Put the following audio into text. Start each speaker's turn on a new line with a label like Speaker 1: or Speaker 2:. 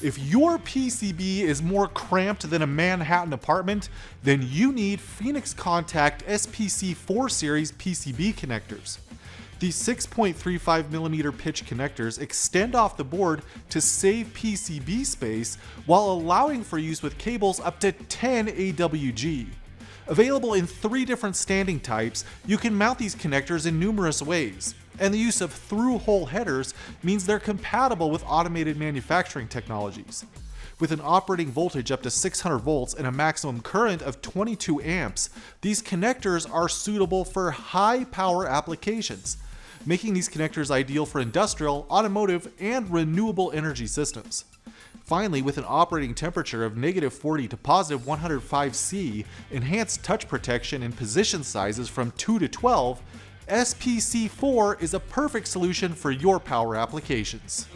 Speaker 1: If your PCB is more cramped than a Manhattan apartment, then you need Phoenix Contact SPC4 Series PCB connectors. These 6.35mm pitch connectors extend off the board to save PCB space while allowing for use with cables up to 10 AWG. Available in 3 different standing types, you can mount these connectors in numerous ways, and the use of through-hole headers means they're compatible with automated manufacturing technologies. With an operating voltage up to 600 volts and a maximum current of 22 amps, these connectors are suitable for high-power applications, making these connectors ideal for industrial, automotive, and renewable energy systems. Finally, with an operating temperature of -40 to +105 C, enhanced touch protection and position sizes from 2 to 12, SPC4 is a perfect solution for your power applications.